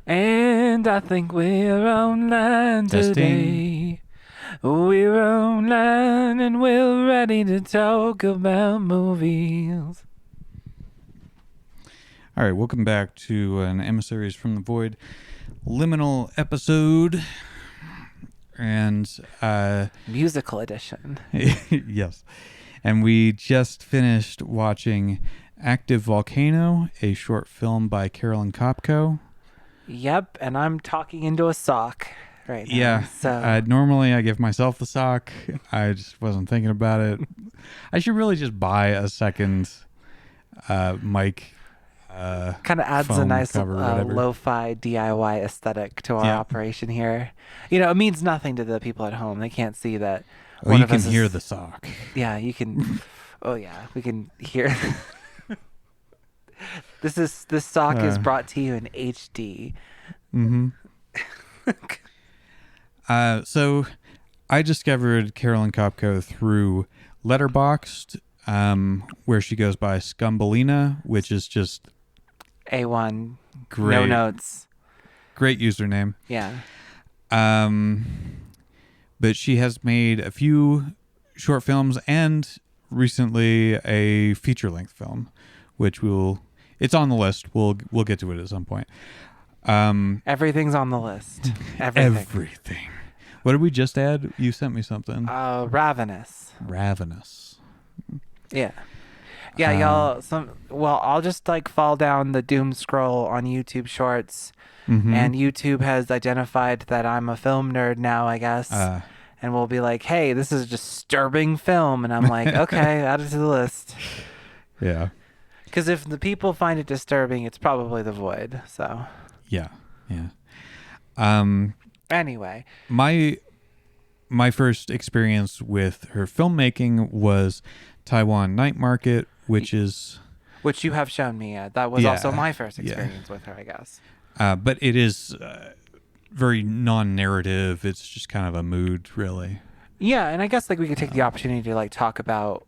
And I think we're online today. We're online and we're ready to talk about movies. All right, welcome back to an Emissaries from the Void liminal episode. And Musical edition. yes. And we just finished watching Active Volcano, a short film by Carolyn Kopko. Yep, and I'm talking into a sock right now. Yeah. So Normally I give myself the sock. I just wasn't thinking about it. I should really just buy a second mic. kind of adds a foam nice cover or whatever. lo-fi DIY aesthetic to our Yeah. operation here. You know, it means nothing to the people at home. They can't see that. Oh, you can hear the sock. Yeah, you can. Oh yeah, we can hear. This sock is brought to you in HD. Mm-hmm. So I discovered Carolyn Kopko through Letterboxd, where she goes by Scumbelina, which is just A1. great. No notes. Great username. Yeah. But she has made a few short films and recently a feature-length film, which it's on the list. We'll get to it at some point. Everything's on the list. Everything. What did we just add? You sent me something. Ravenous. Ravenous. Yeah. Yeah, y'all. I'll just fall down the doom scroll on YouTube Shorts, and YouTube has identified that I'm a film nerd now, I guess, and we'll be like, "Hey, this is a disturbing film," and I'm like, "Okay, add it to the list." Yeah. Because if the people find it disturbing, it's probably the void. So. Yeah. Anyway. My first experience with her filmmaking was Taiwan Night Market, which you have shown me. That was also my first experience with her, I guess. But it is very non-narrative. It's just kind of a mood, really. Yeah, and I guess we could take the opportunity to talk about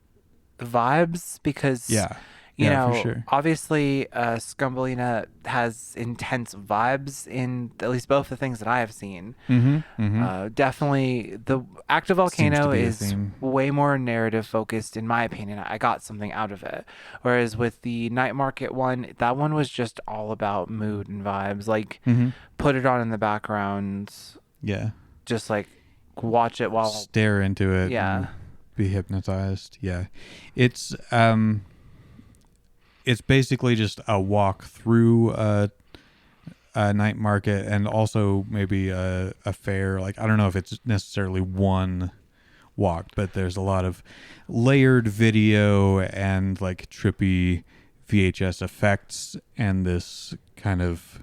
the vibes because you know, for sure. Obviously, Scumbelina has intense vibes in at least both the things that I have seen. Definitely, the Active Volcano is way more narrative focused, in my opinion. I got something out of it. Whereas with the Night Market one, that one was just all about mood and vibes. Put it on in the background. Yeah. Just watch it while stare into it. Yeah. And be hypnotized. Yeah. It's basically just a walk through a night market and also maybe a fair. I don't know if it's necessarily one walk, but there's a lot of layered video and trippy VHS effects and this kind of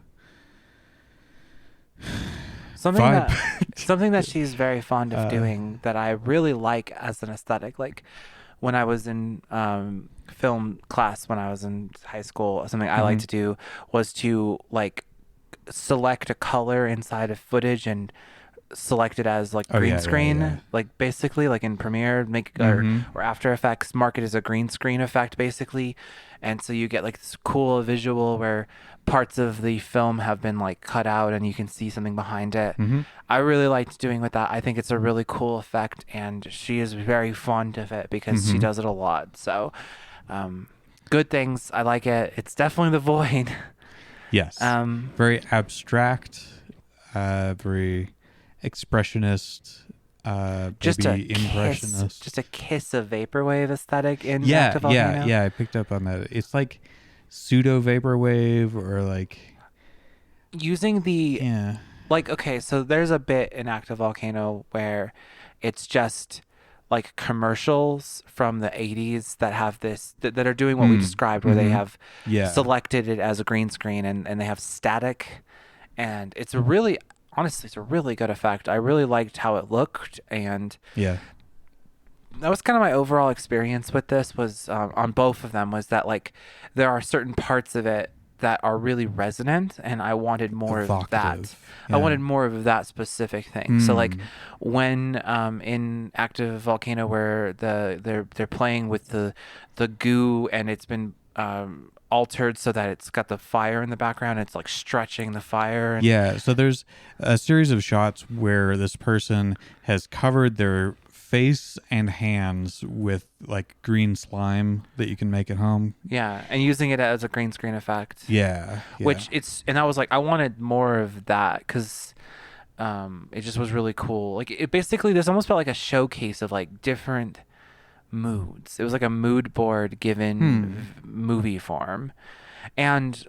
something vibe. that she's very fond of doing that I really like as an aesthetic. When I was in film class when I was in high school, something I liked to do was to select a color inside of footage and select it as green screen. Basically in Premiere or After Effects, mark it as a green screen effect basically, and so you get this cool visual where parts of the film have been cut out and you can see something behind it. I really liked doing with that. I think it's a really cool effect, and she is very fond of it because she does it a lot. So good things. I like it. It's definitely the void. Yes. Very abstract, very expressionist, just maybe impressionist. Just a kiss of vaporwave aesthetic in Active Volcano. Yeah, I picked up on that. It's pseudo vaporwave or using the okay, so there's a bit in Active Volcano where it's just commercials from the 80s that have this that are doing what we described, where they have selected it as a green screen and they have static, and it's a really good effect. I really liked how it looked, and that was kind of my overall experience with this was on both of them, was that there are certain parts of it that are really resonant, and I wanted more of that. I wanted more of that specific thing. So when in Active Volcano where they're playing with the goo, and it's been altered so that it's got the fire in the background. It's like stretching the fire. And Yeah, so there's a series of shots where this person has covered their face and hands with like green slime that you can make at home. yeah, and using it as a green screen effect. Yeah, yeah. Which and I was like, I wanted more of that because it just was really cool. Like it basically, this almost felt like a showcase of like different moods. It was like a mood board given movie form. And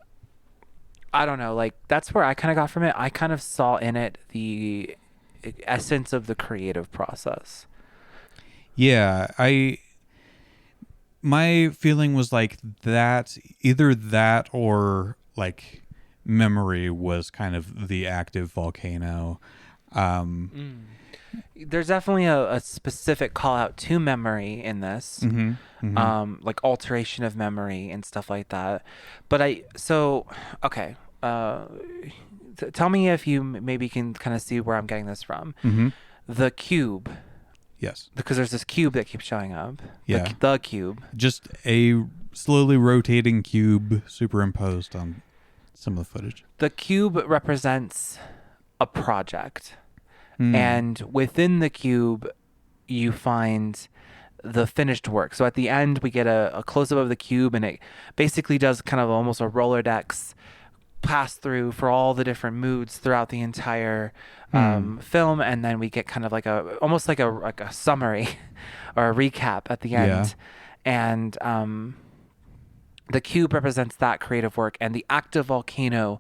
I don't know, like that's where I kind of got from it. I kind of saw in it the essence of the creative process. Yeah, my feeling was like that, either that or like memory was kind of the active volcano. There's definitely a specific call out to memory in this, like alteration of memory and stuff like that. But okay, tell me if you maybe can kind of see where I'm getting this from. The cube. Yes. Because there's this cube that keeps showing up. Yeah. The cube. Just a slowly rotating cube superimposed on some of the footage. The cube represents a project. And within the cube, you find the finished work. So at the end, we get a close-up of the cube, and it basically does kind of almost a Rolodex pass through for all the different moods throughout the entire film, and then we get kind of like almost like a summary or a recap at the end. And the cube represents that creative work, and the active volcano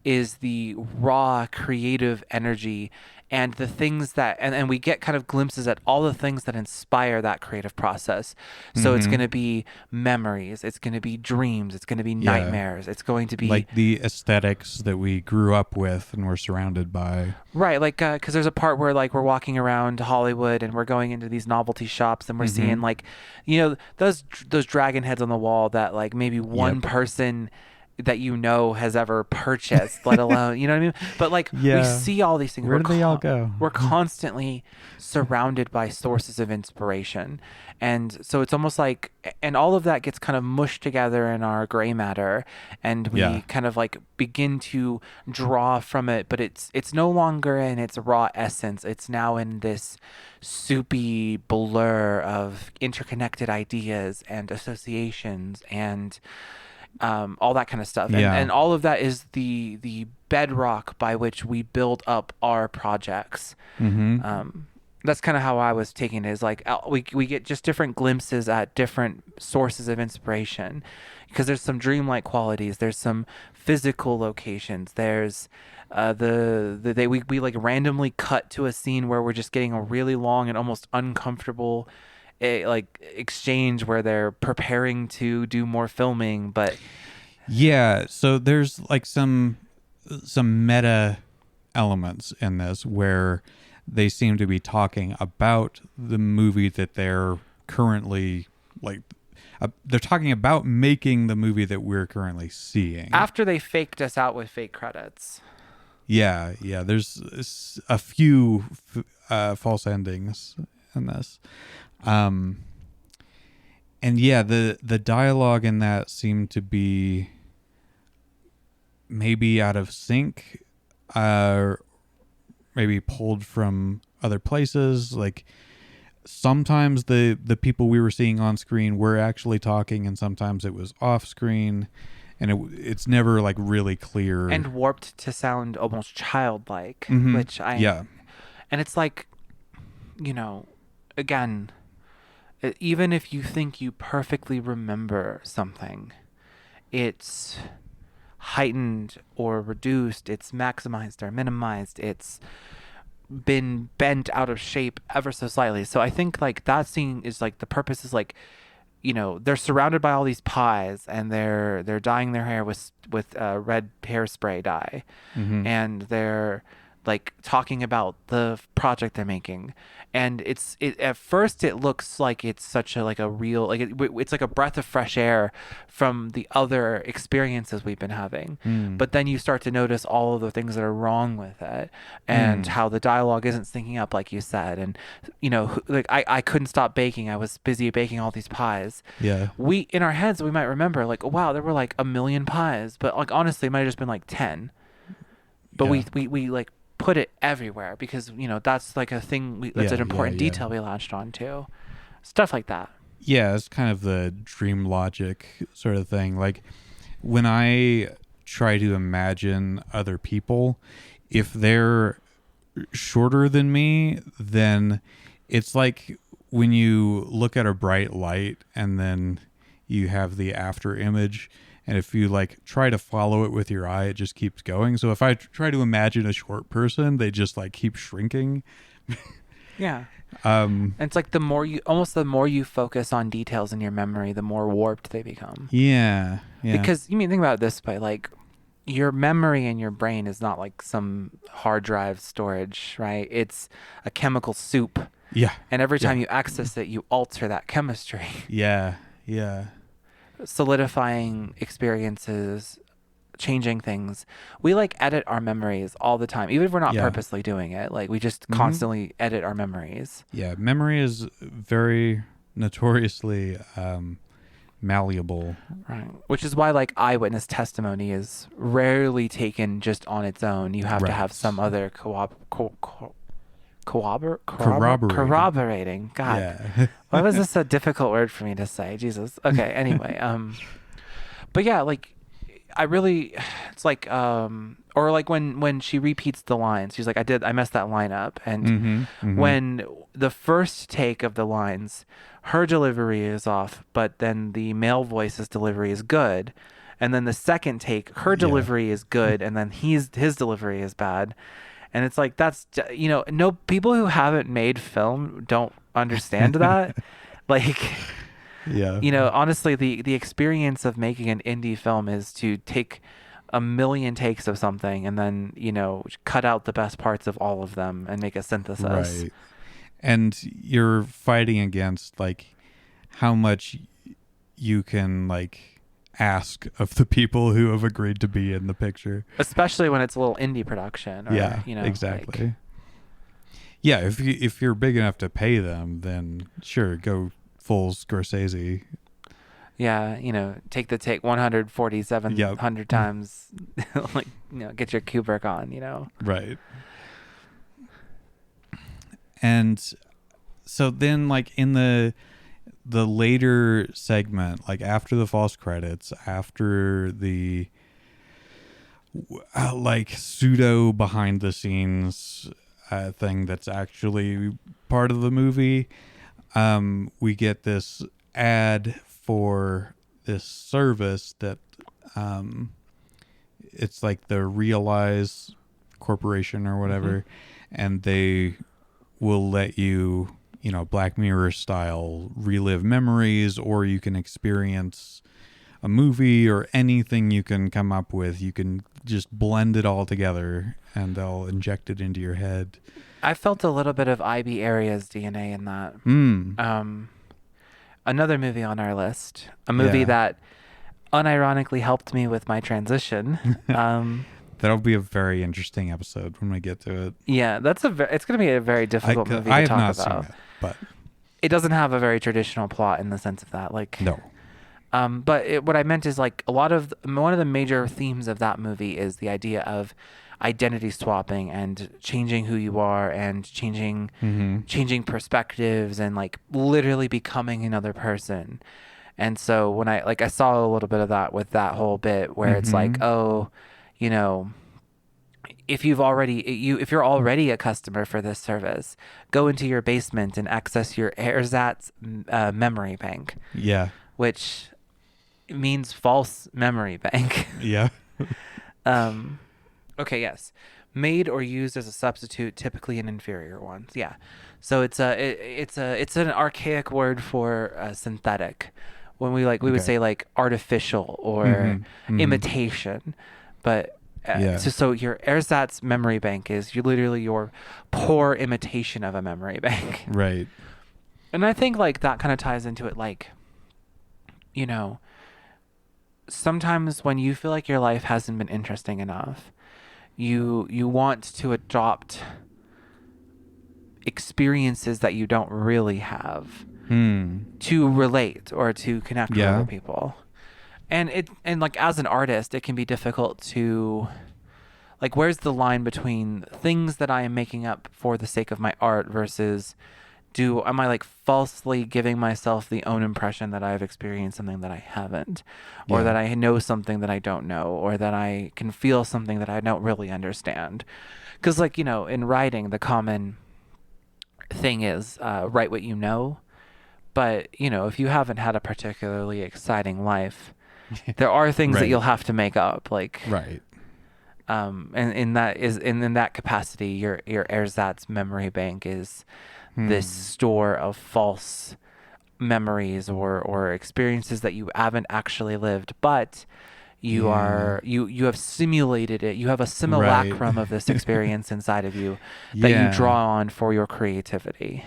is the raw creative energy and the things that and we get kind of glimpses at all the things that inspire that creative process. So it's going to be memories, it's going to be dreams, it's going to be nightmares, it's going to be like the aesthetics that we grew up with and were surrounded by. Right, like because there's a part where like we're walking around Hollywood and we're going into these novelty shops and we're seeing like, you know, those dragon heads on the wall that like maybe one person that you know has ever purchased, let alone, you know what I mean? But like we see all these things. Where do they all go? We're constantly surrounded by sources of inspiration. And so it's almost like, and all of that gets kind of mushed together in our gray matter, and we kind of like begin to draw from it, but it's no longer in its raw essence. It's now in this soupy blur of interconnected ideas and associations and all that kind of stuff. And all of that is the bedrock by which we build up our projects. That's kind of how I was taking it, is like we get just different glimpses at different sources of inspiration, because there's some dreamlike qualities, there's some physical locations, there's we like randomly cut to a scene where we're just getting a really long and almost uncomfortable like exchange where they're preparing to do more filming. But so there's like some meta elements in this where they seem to be talking about the movie that they're currently like they're talking about making the movie that we're currently seeing after they faked us out with fake credits. There's a few false endings in this. And the dialogue in that seemed to be maybe out of sync, maybe pulled from other places. Like sometimes the people we were seeing on screen were actually talking, and sometimes it was off screen, and it's never like really clear and warped to sound almost childlike, which and it's like, you know, again, even if you think you perfectly remember something, it's heightened or reduced, it's maximized or minimized, it's been bent out of shape ever so slightly. So I think like that scene is like, the purpose is like, you know, they're surrounded by all these pies and they're dyeing their hair with red hairspray dye, and they're like talking about the project they're making, and it at first it looks like it's such a like a real like it's like a breath of fresh air from the other experiences we've been having, Mm. but then you start to notice all of the things that are wrong with it, and Mm. how the dialogue isn't syncing up like you said, and like I couldn't stop baking. I was busy baking all these pies. Yeah. We in our heads we might remember like, oh, wow, there were like a million pies, but like honestly it might have just been like 10. But Yeah. we like put it everywhere because that's like a thing that's Yeah. an Yeah. important Yeah. detail we latched on to, stuff like that. Yeah, it's kind of the dream logic sort of thing. Like when I try to imagine other people, if they're shorter than me, then it's like when you look at a bright light and then you have the after image, and if you like try to follow it with your eye, it just keeps going. So if I try to imagine a short person, they just like keep shrinking. Yeah. And it's like the more you focus on details in your memory, the more warped they become. Yeah. Yeah. Because you mean think about it this way, like your memory in your brain is not like some hard drive storage, right? It's a chemical soup. Yeah. And every time Yeah. you access it, you alter that chemistry. Yeah. Yeah. Solidifying experiences, changing things. We like edit our memories all the time, even if we're not Yeah. purposely doing it. Like we just constantly edit our memories. Yeah. Memory is very notoriously malleable. Right. Which is why like eyewitness testimony is rarely taken just on its own. You have to have some other corroborating. God, Yeah. why was this a difficult word for me to say? Jesus. Okay. Anyway, but yeah, like I really, it's like, or like when she repeats the lines, she's like, I messed that line up. And when the first take of the lines, her delivery is off, but then the male voice's delivery is good. And then the second take, her delivery is good, and then his delivery is bad. And it's like, that's, no, people who haven't made film don't understand that. Like, Yeah. honestly, the experience of making an indie film is to take a million takes of something and then, cut out the best parts of all of them and make a synthesis. Right. And you're fighting against like how much you can like ask of the people who have agreed to be in the picture. Especially when it's a little indie production. Or, exactly. Like, yeah, if you're big enough to pay them, then sure, go full Scorsese. Yeah, take the take 14700 times, like get your Kubrick on. Right. And so then, like in the later segment, like after the false credits, after the like pseudo behind the scenes thing that's actually part of the movie, we get this ad for this service that it's like the Realize Corporation or whatever, and they will let you, Black Mirror style relive memories, or you can experience a movie or anything you can come up with. You can just blend it all together and they'll inject it into your head. I felt a little bit of IB Area's DNA in that. Another movie on our list, a movie that unironically helped me with my transition. That'll be a very interesting episode when we get to it. Yeah, it's going to be a very difficult movie I to have talk not about. seen it, but it doesn't have a very traditional plot in the sense of that. Like, no. But what I meant is like one of the major themes of that movie is the idea of identity swapping and changing who you are and changing perspectives and like literally becoming another person. And so when I saw a little bit of that with that whole bit where it's like, oh, if you're already a customer for this service, go into your basement and access your ersatz memory bank. Yeah. Which means false memory bank. Yeah. Okay, yes. Made or used as a substitute, typically in inferior ones. Yeah. So it's an archaic word for synthetic. When we would say like artificial or imitation, but Yeah. So your ersatz memory bank is you literally your poor imitation of a memory bank. Right. And I think like that kind of ties into it, like, you know, sometimes when you feel like your life hasn't been interesting enough, you want to adopt experiences that you don't really have to relate or to connect with other people. And like as an artist, it can be difficult to, like, where's the line between things that I am making up for the sake of my art versus am I like falsely giving myself the own impression that I've experienced something that I haven't, or that I know something that I don't know, or that I can feel something that I don't really understand? Because, like, you know, in writing, the common thing is write what you know. But, you know, if you haven't had a particularly exciting life, there are things that you'll have to make up, like, right. And in that capacity, your ersatz memory bank is this store of false memories or experiences that you haven't actually lived, but you have simulated it. You have a simulacrum of this experience inside of you that you draw on for your creativity.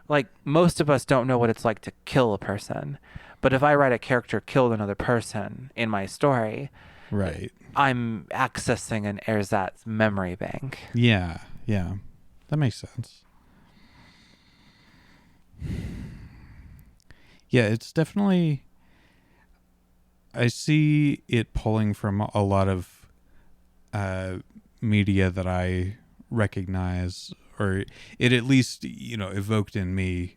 Like, most of us don't know what it's like to kill a person, but if I write a character killed another person in my story, right, I'm accessing an ersatz memory bank. Yeah, that makes sense. Yeah, it's definitely, I see it pulling from a lot of media that I recognize, or it at least, you know, evoked in me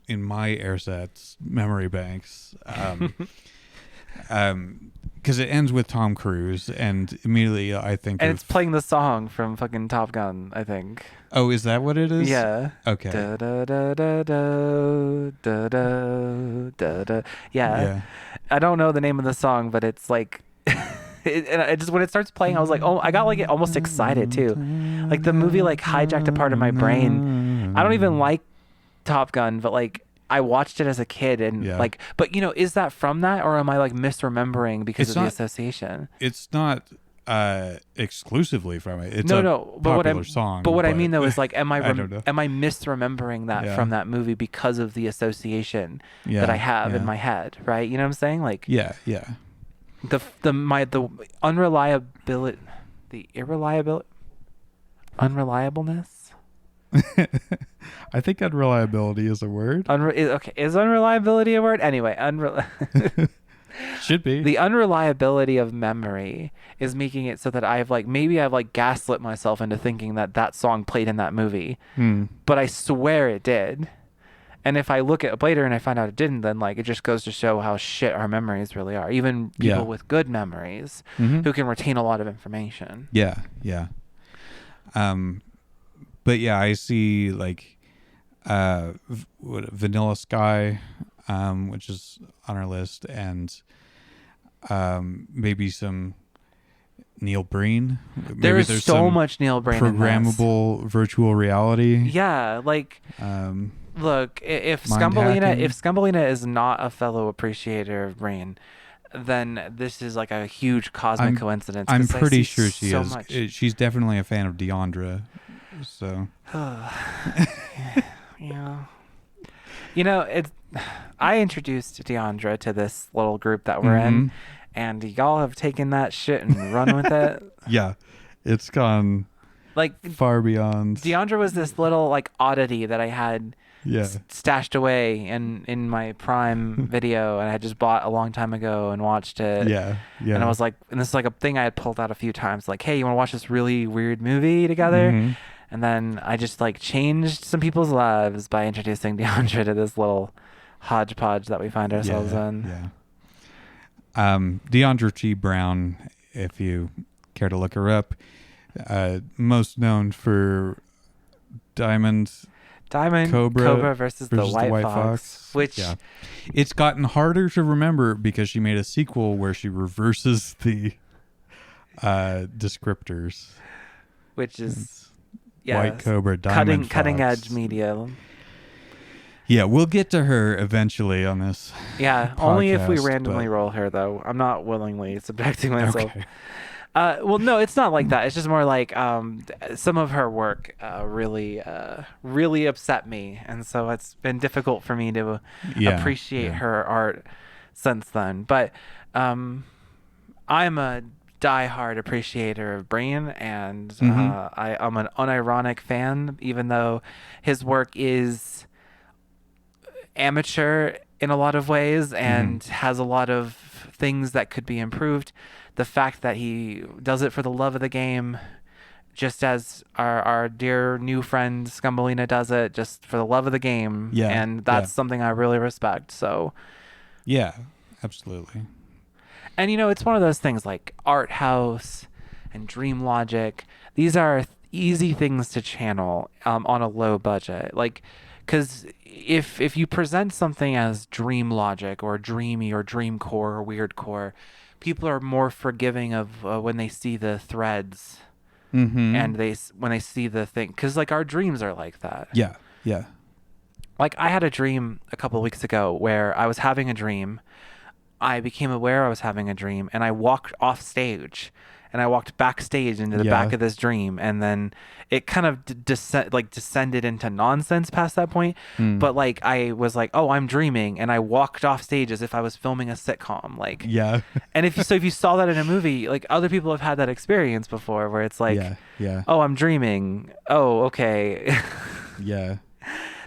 in my ersatz memory banks. Because it ends with Tom Cruise, and immediately I think and it's playing the song from fucking Top Gun, I think. Oh, is that what it is? Yeah. Okay. Da, da, da, da, da, da, da, da, da. Yeah. I don't know the name of the song, but it's like, and I just, when it starts playing, I was like, oh, I got like almost excited too. Like the movie like hijacked a part of my brain. I don't even like Top Gun, but like I watched it as a kid and like, but you know, is that from that, or am I like misremembering because of the association? It's not exclusively from it. It's but popular song. But what I mean though is like, am I misremembering that Yeah. from that movie because of the association that I have in my head, right? You know what I'm saying? Like, yeah. The unreliability, unreliableness. I think unreliability is a word. Okay, is unreliability a word? Anyway, should be. The unreliability of memory is making it so that I've gaslit myself into thinking that song played in that movie, but I swear it did. And if I look at it later and I find out it didn't, then like it just goes to show how shit our memories really are. Even people with good memories who can retain a lot of information. Yeah. But yeah, I see like Vanilla Sky, which is on our list, and maybe some Neil Breen. There's so much Neil Breen. Programmable virtual reality. Yeah, like look, if Scumbelina is not a fellow appreciator of Breen, then this is like a huge cosmic coincidence. I'm pretty sure she so is. Much. She's definitely a fan of Deandra. So yeah, you know, I introduced Deandra to this little group that we're in, and y'all have taken that shit and run with it. Yeah, it's gone like far beyond. Deandra was this little like oddity that I had stashed away in my Prime Video, and I had just bought a long time ago and watched it. Yeah. And I was like, and this is like a thing I had pulled out a few times, like, hey, you want to watch this really weird movie together? And then I just like changed some people's lives by introducing Deandra to this little hodgepodge that we find ourselves in. Yeah. Deandra T. Brown, if you care to look her up, most known for Diamond Cobra versus the White Fox, which it's gotten harder to remember because she made a sequel where she reverses the descriptors, which is White Cobra, Diamond Fox. Cutting edge media. Yeah, we'll get to her eventually on this. Yeah, podcast, only if we randomly roll her though. I'm not willingly subjecting myself. Okay. Well, no, it's not like that. It's just more like some of her work really upset me, and so it's been difficult for me to Yeah, appreciate yeah. her art since then. But I'm a diehard appreciator of Brian, and Mm-hmm. I'm an unironic fan, even though his work is amateur in a lot of ways Mm-hmm. and has a lot of things that could be improved. The fact that he does it for the love of the game, just as our dear new friend Scumbelina does it, just for the love of the game, Yeah, and yeah, that's something I really respect. So, yeah. Absolutely. and it's one of those things like art house and dream logic. These are easy things to channel on a low budget. Like, because if you present something as dream logic or dreamy or dream core or weird core, people are more forgiving of when they see the threads Mm-hmm. and when they see the thing. Because like our dreams are like that. Yeah, yeah, Like I had a dream a couple of weeks ago where I was having a dream. I became aware I was having a dream, and I walked off stage, and I walked backstage into the back yeah. of this dream, and then it kind of descended into nonsense past that point. Mm. But like I was like, oh, I'm dreaming, and I walked off stage as if I was filming a sitcom. Like, Yeah, and if you saw that in a movie, like other people have had that experience before, where it's like, yeah, yeah, oh, I'm dreaming. Oh, okay. yeah.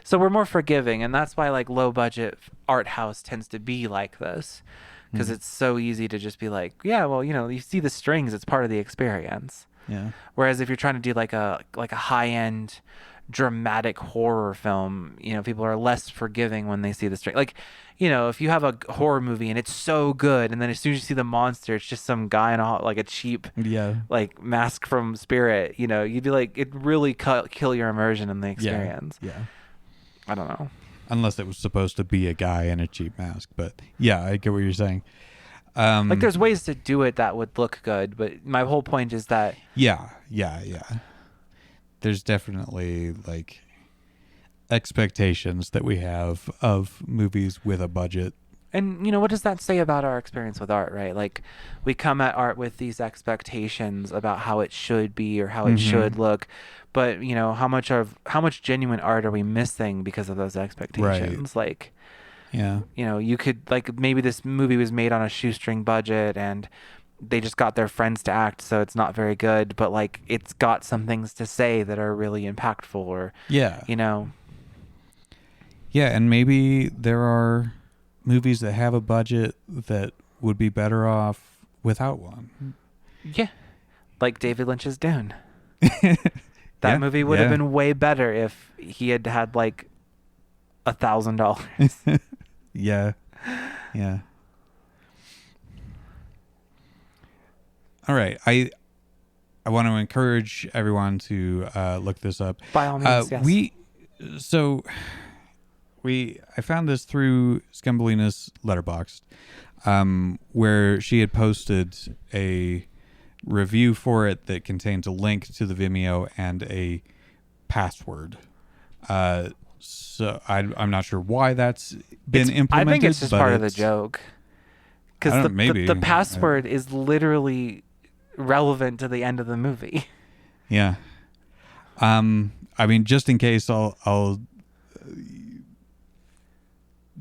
So we're more forgiving, and that's why like low budget art house tends to be like this, because Mm. it's so easy to just be like, yeah, well, you see the strings, it's part of the experience. Yeah, Whereas if you're trying to do like a high end dramatic horror film, people are less forgiving when they see the string. Like, if you have a horror movie and it's so good, and then as soon as you see the monster, it's just some guy in a cheap yeah, like mask from Spirit, you'd be like, it really kill your immersion in the yeah, experience. yeah. I don't know. Unless it was supposed to be a guy in a cheap mask, but yeah, I get what you're saying. Like there's ways to do it that would look good, but my whole point is that Yeah, yeah, yeah. There's definitely like expectations that we have of movies with a budget. and what does that say about our experience with art, right? Like we come at art with these expectations about how it should be or how it Mm-hmm. should look, but how much genuine art are we missing because of those expectations? Like Yeah. you could like maybe this movie was made on a shoestring budget and they just got their friends to act, so it's not very good, but like it's got some things to say that are really impactful, or Yeah. you know Yeah, and maybe there are movies that have a budget that would be better off without one. yeah, like David Lynch's Dune. That Yeah, movie would have yeah. been way better if he had had like $1,000. Yeah. Yeah. All right. I want to encourage everyone to look this up. By all means, yes. I found this through Scumbelina's Letterboxd, where she had posted a review for it that contains a link to the Vimeo and a password. So I'm not sure why that's been implemented. I think it's just but part of the joke. I Because don't the, know, maybe. the password is literally relevant to the end of the movie. Yeah. I mean, just in case, I'll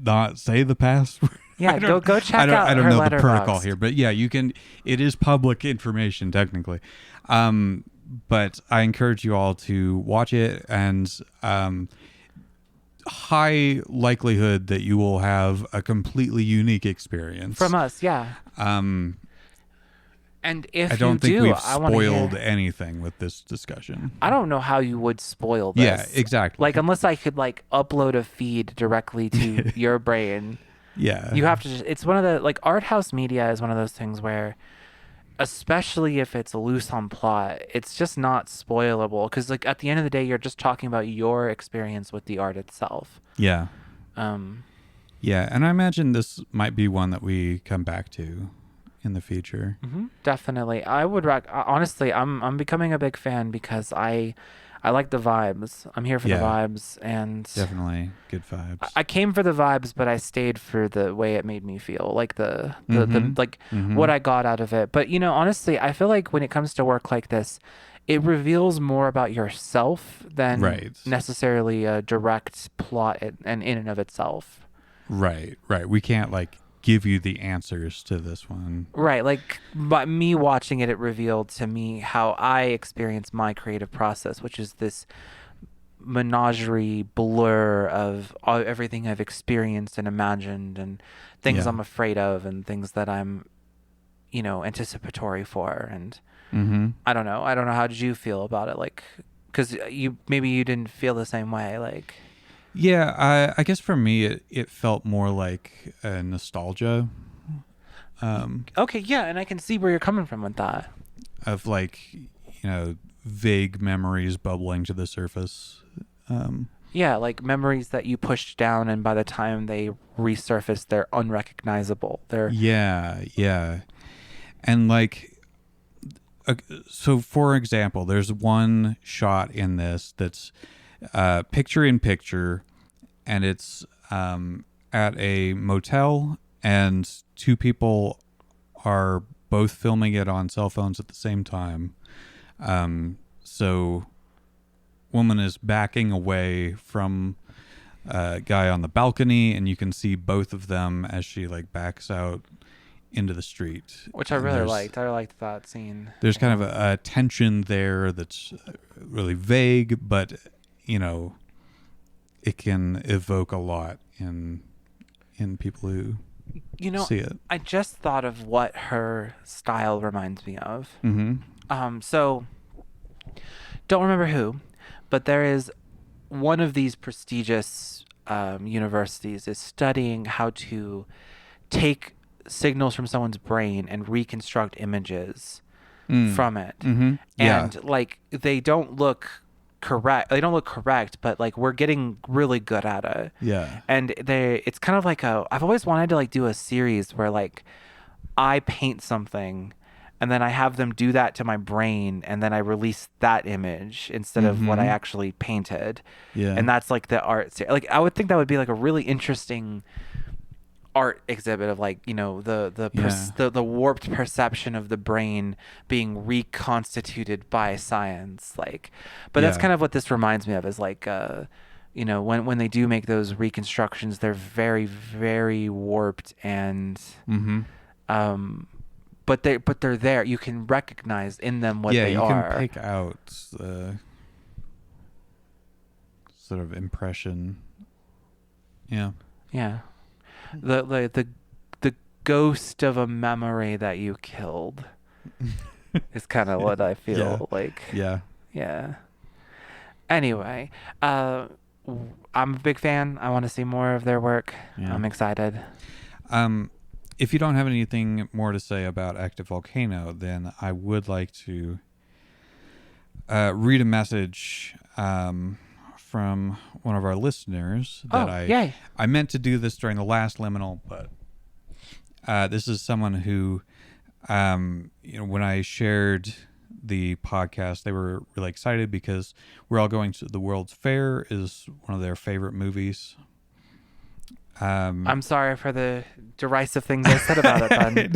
not say the password. Yeah, go check out I don't her know the letterbox. protocol here, but yeah, you can. It is public information technically, but I encourage you all to watch it, and high likelihood that you will have a completely unique experience From us, yeah. And if I don't you think do, we've I want to spoiled hear. anything with this discussion. I don't know how you would spoil this. Yeah, exactly. Like unless I could like upload a feed directly to your brain. Yeah, You have to just, it's one of the like art house media is one of those things where especially if it's loose on plot, it's just not spoilable because like at the end of the day you're just talking about your experience with the art itself. yeah, Um yeah. And I imagine this might be one that we come back to in the future. Definitely. I would honestly I'm becoming a big fan because I I like the vibes. I'm here for the Yeah, vibes, and definitely good I vibes. came for the vibes, but I stayed for the way it made me feel, like the Mm-hmm. like Mm-hmm. what I got out of it. But honestly, I feel like when it comes to work like this, it reveals more about yourself than Right. necessarily a direct plot and in and of itself. Right. Right. We can't like give you the answers to this one. Right, like by me watching it, it revealed to me how I experience my creative process, which is this menagerie blur of everything I've experienced and imagined and things Yeah. I'm afraid of and things that I'm, anticipatory for. And Mm-hmm. I don't know. I don't know. How did you feel about it? Like, because maybe you didn't feel the same way. Like, Yeah, I guess for me it felt more like a nostalgia okay, yeah, and I can see where you're coming from with that. of like, vague memories bubbling to the surface. Um, Yeah, like memories that you pushed down, and by the time they resurface, they're unrecognizable. They're yeah, yeah. And like, uh, so for example, there's one shot in this that's picture in picture, and it's at a motel, and two people are both filming it on cell phones at the same time. So woman is backing away from a guy on the balcony, and you can see both of them as she like backs out into the street. which I And really there's liked. I liked that scene there's a kind of lot. a tension there that's really vague, but you know it can evoke a lot in people who You know, see it. I just thought of what her style reminds me of. Mm-hmm. So don't remember who, but there is one of these prestigious universities is studying how to take signals from someone's brain and reconstruct images Mm. from it. Mm-hmm. Yeah. And like they don't look correct. They don't look correct, but like we're getting really good at it. Yeah. And it's kind of like I've always wanted to like do a series where like I paint something and then I have them do that to my brain and then I release that image instead of what I Mm-hmm. actually painted. Yeah. And that's like the art like I would think that would be like a really interesting art exhibit of like Yeah. the warped perception of the brain being reconstituted by science, like. But that's Yeah. kind of what this reminds me of, is like when they do make those reconstructions, they're very very warped and Mm-hmm. um they're there. You can recognize in them what Yeah, they you can are. pick out the sort of impression. Yeah. Yeah, the ghost of a memory that you killed is kind of what I Yeah. feel like. Yeah. Yeah. Anyway, I'm a big fan. I want to see more of their work. Yeah. I'm excited. Um, if you don't have anything more to say about Active Volcano, then I would like to read a message from one of our listeners that Yay. I meant to do this during the last liminal, but this is someone who, when I shared the podcast, they were really excited because we're all going to the World's Fair, is one of their favorite movies. I'm sorry for the derisive things I said about it, then.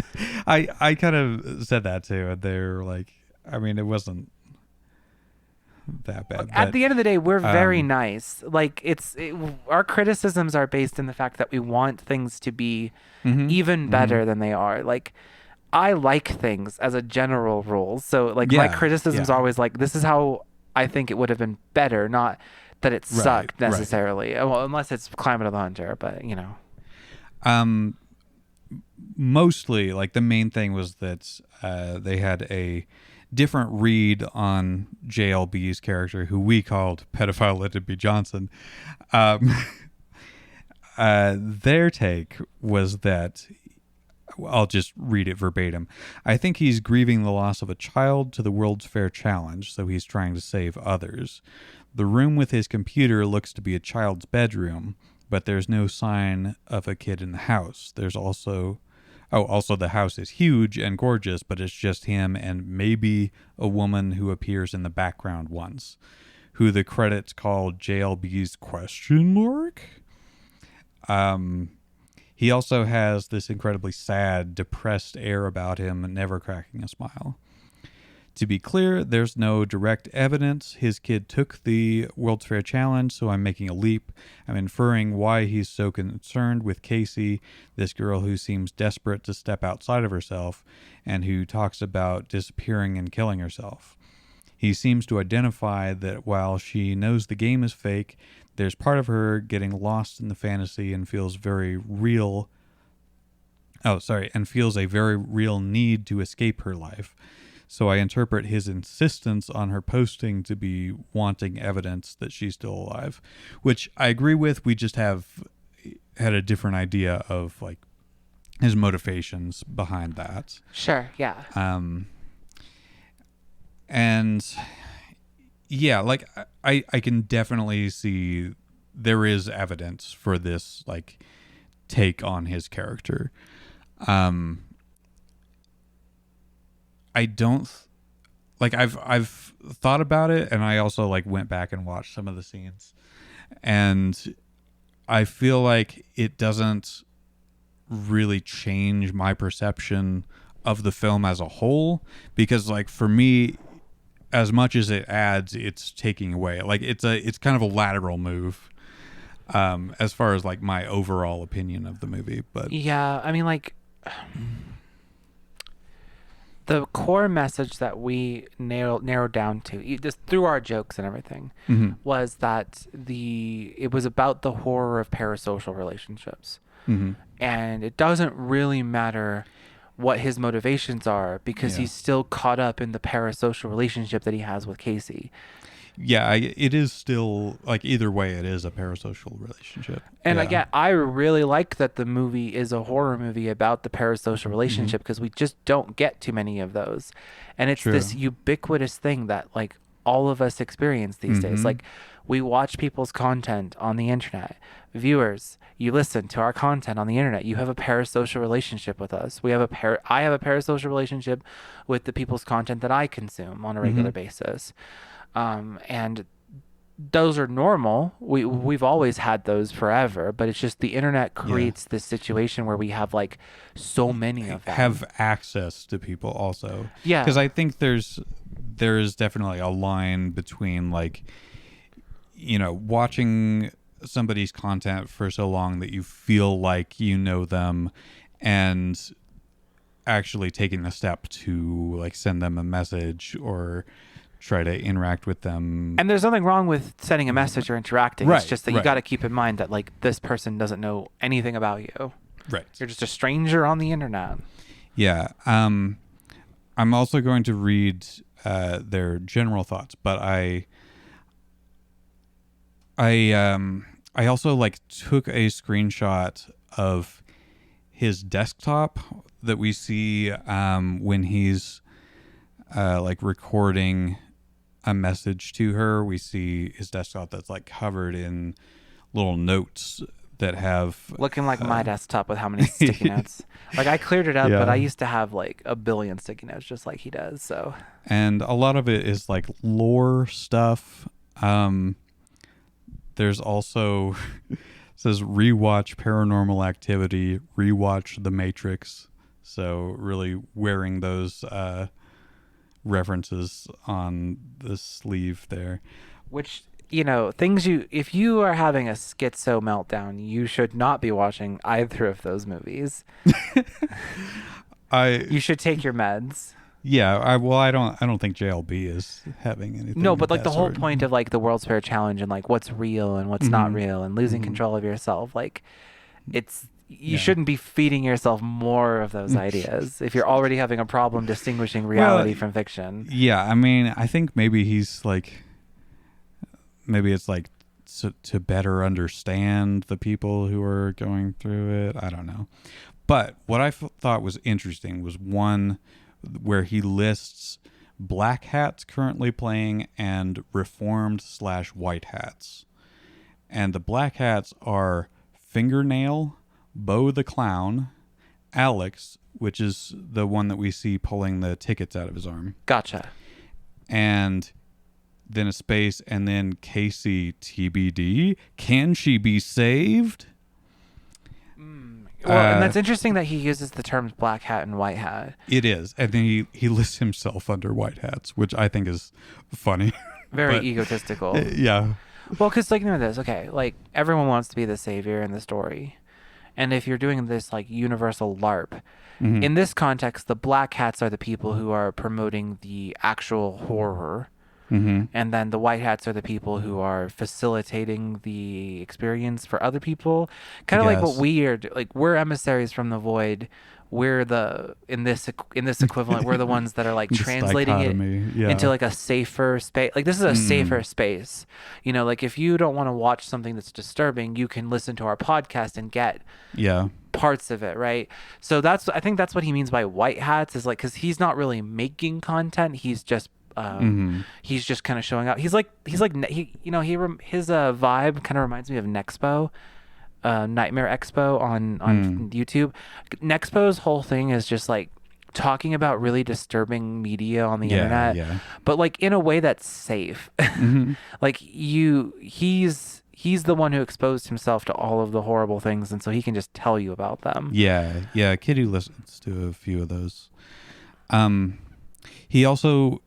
I kind of said that too, and they're like, I mean, it wasn't that bad. At But, the end of the day, we're very um, nice. Like our criticisms are based in the fact that we want things to be mhm, even mhm. better than they are. Like I like things as a general rule. So like my Yeah, criticisms are yeah, always like, this is how I think it would have been better, not that it right, sucked right. necessarily. Well, unless it's Climate of the Hunter, but Um, mostly, like the main thing was that they had a different read on JLB's character, who we called pedophile Lyndon B. Johnson. Um, their take was that, I'll just read it verbatim. I think he's grieving the loss of a child to the World's Fair Challenge, so he's trying to save others. The room with his computer looks to be a child's bedroom, but there's no sign of a kid in the house. There's also the house is huge and gorgeous, but it's just him and maybe a woman who appears in the background once. who the credits call JLB's question mark. He also has this incredibly sad, depressed air about him, never cracking a smile. To be clear, there's no direct evidence his kid took the World's Fair Challenge, so I'm making a leap. I'm inferring why he's so concerned with Casey, this girl who seems desperate to step outside of herself and who talks about disappearing and killing herself. He seems to identify that while she knows the game is fake, there's part of her getting lost in the fantasy and feels very real. And feels a very real need to escape her life. So I interpret his insistence on her posting to be wanting evidence that she's still alive, which I agree with. We just had a different idea of like his motivations behind that. Sure. Yeah. And yeah, like I can definitely see there is evidence for this like take on his character. I don't like I've thought about it, and I also like went back and watched some of the scenes, and I feel like it doesn't really change my perception of the film as a whole, because like for me, as much as it adds, it's taking away. Like it's kind of a lateral move as far as like my overall opinion of the movie. But yeah, I mean, like the core message that we narrowed down to, just through our jokes and everything, was that it was about the horror of parasocial relationships. And it doesn't really matter what his motivations are, because he's still caught up in the parasocial relationship that he has with Casey. Yeah, it is still, like, either way, it is a parasocial relationship. And again, I really like that the movie is a horror movie about the parasocial relationship, because we just don't get too many of those. And it's this ubiquitous thing that, like, all of us experience these days. Like, we watch people's content on the internet. Viewers, you listen to our content on the internet. You have a parasocial relationship with us. I have a parasocial relationship with the people's content that I consume on a regular basis. And those are normal. We've always had those forever, but it's just the internet creates this situation where we have like so many of them. Have access to people also. Yeah. Because I think there is definitely a line between, like, you know, watching somebody's content for so long that you feel like you know them, and actually taking the step to like send them a message or try to interact with them. And there's nothing wrong with sending a message or interacting. Right, it's just that you got to keep in mind that like this person doesn't know anything about you. Right. You're just a stranger on the internet. Yeah. I'm also going to read their general thoughts, but I also like took a screenshot of his desktop that we see when he's like recording a message to her. We see his desktop that's like covered in little notes that have looking like my desktop with how many sticky notes. Like I cleared it up, but I used to have like a billion sticky notes just like he does. So, and a lot of it is like lore stuff. There's also says rewatch Paranormal Activity, rewatch The Matrix. So really wearing those references on the sleeve there. Which, you know, if you are having a schizo meltdown, you should not be watching either of those movies. You should take your meds. Yeah, I don't think JLB is having anything. No, but like the whole point of like the World's Fair Challenge and like what's real and what's not real and losing control of yourself, like you shouldn't be feeding yourself more of those ideas if you're already having a problem distinguishing reality from fiction. Yeah, I mean, I think maybe it's like to better understand the people who are going through it. I don't know. But what I thought was interesting was one where he lists black hats currently playing and reformed/white hats. And the black hats are Fingernail, Bo the Clown, Alex, which is the one that we see pulling the tickets out of his arm. Gotcha. And then a space, and then Casey TBD. Can she be saved? Well, and that's interesting that he uses the terms black hat and white hat. It is. And then he lists himself under white hats, which I think is funny. Very But, egotistical. Yeah. Well, because like, know this, okay, like everyone wants to be the savior in the story. And if you're doing this like universal LARP, Mhm. in this context, the black hats are the people who are promoting the actual horror. Mhm. And then the white hats are the people who are facilitating the experience for other people. Kind of like what Yes. we are, like we're emissaries from the void. We're the in this equivalent. We're the ones that are like This translating it dichotomy, yeah. into like a safer space. Like this is a safer space. You know, like if you don't want to watch something that's disturbing, you can listen to our podcast and get Yeah. parts of it, right? So I think that's what he means by white hats, is like, because he's not really making content, he's just he's just kind of showing up. His vibe kind of reminds me of Nexpo, Nightmare Expo on YouTube. Nexpo's whole thing is just like talking about really disturbing media on the internet, but like in a way that's safe. Like he's the one who exposed himself to all of the horrible things, and so he can just tell you about them. Yeah. Kitty listens to a few of those. He also,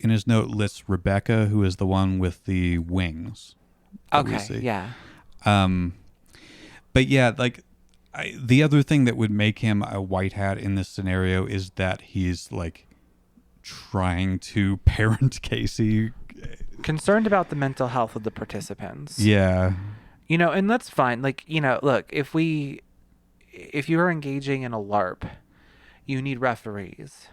in his note, lists Rebecca, who is the one with the wings. Okay, yeah. But yeah, like the other thing that would make him a white hat in this scenario is that he's like trying to parent Casey. Concerned about the mental health of the participants. Yeah. You know, and that's fine. Like, you know, look, if you're engaging in a LARP, you need referees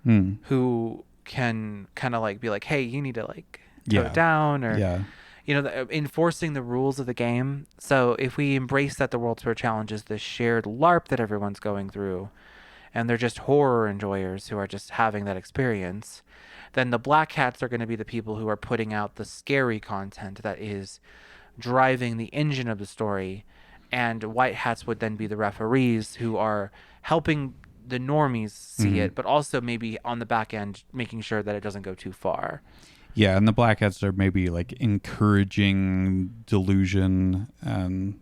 who can kind of like be like, hey, you need to like tone it down, or you know, enforcing the rules of the game. So if we embrace that the World Tour Challenge is the shared LARP that everyone's going through, and they're just horror enjoyers who are just having that experience, then the black hats are going to be the people who are putting out the scary content that is driving the engine of the story, and white hats would then be the referees who are helping the normies see it, but also maybe on the back end making sure that it doesn't go too far. Yeah, and the black hats are maybe like encouraging delusion and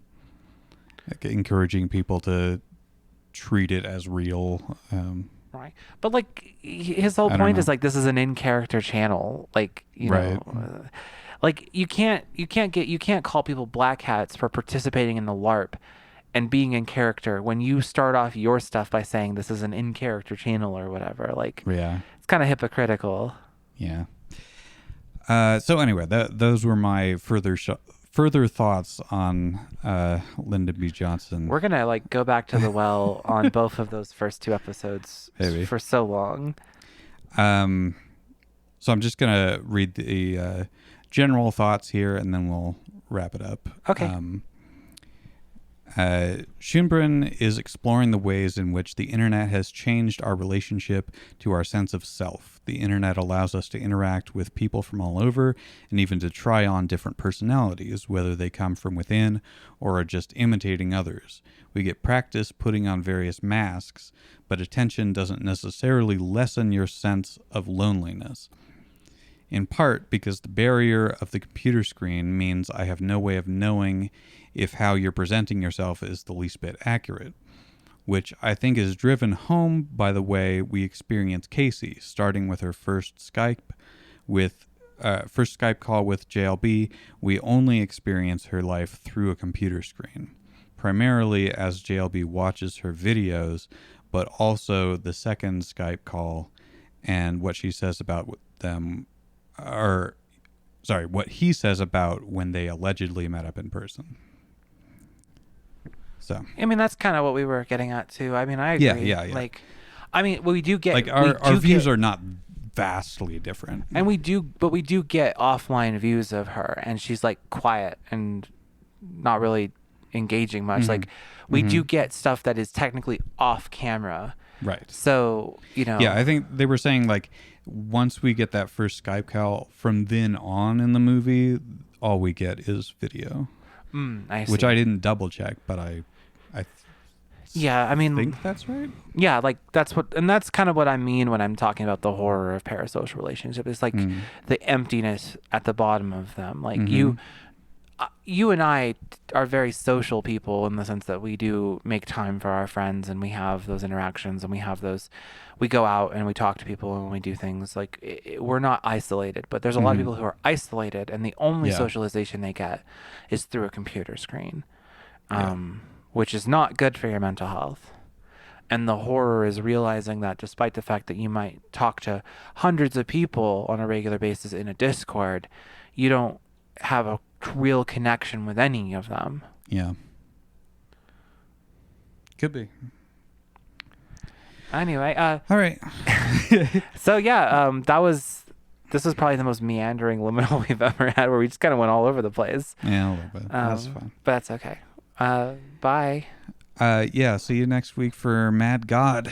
like encouraging people to treat it as real. Right. But like his whole point is like, this is an in-character channel. Like, you know, like you can't call people black hats for participating in the LARP and being in character when you start off your stuff by saying this is an in-character channel or whatever. Like, it's kind of hypocritical. Yeah. So anyway, those were my further thoughts on Lyndon B. Johnson. We're gonna like go back to the well on both of those first two episodes for so long. So I'm just gonna read the general thoughts here, and then we'll wrap it up. Okay. Schönbrunn is exploring the ways in which the internet has changed our relationship to our sense of self. The internet allows us to interact with people from all over, and even to try on different personalities, whether they come from within or are just imitating others. We get practice putting on various masks, but attention doesn't necessarily lessen your sense of loneliness. In part because the barrier of the computer screen means I have no way of knowing if how you're presenting yourself is the least bit accurate, which I think is driven home by the way we experience Casey, starting with her first Skype call with JLB. We only experience her life through a computer screen, primarily as JLB watches her videos, but also the second Skype call and what she says about them, what he says about when they allegedly met up in person. So I mean, that's kind of what we were getting at too. I mean, I agree. Yeah. Like, I mean, we do get like our views are not vastly different, and we do get offline views of her, and she's like quiet and not really engaging much. Like, we do get stuff that is technically off camera, right? So, you know, I think they were saying like once we get that first Skype call, from then on in the movie, all we get is video. I see. Which I didn't double check, but Yeah, I mean, think that's right. yeah, like that's kind of what I mean when I'm talking about the horror of parasocial relationships. It's like the emptiness at the bottom of them. Like you and I are very social people in the sense that we do make time for our friends and we have those interactions and we go out and we talk to people and we do things like we're not isolated, but there's a lot of people who are isolated and the only socialization they get is through a computer screen, which is not good for your mental health. And the horror is realizing that despite the fact that you might talk to hundreds of people on a regular basis in a Discord, you don't have a real connection with any of them. Yeah. Could be. Anyway, all right. So yeah, this was probably the most meandering liminal we've ever had, where we just kind of went all over the place. Yeah, a little bit. That's fine. But that's okay. Bye. Yeah, see you next week for Mad God.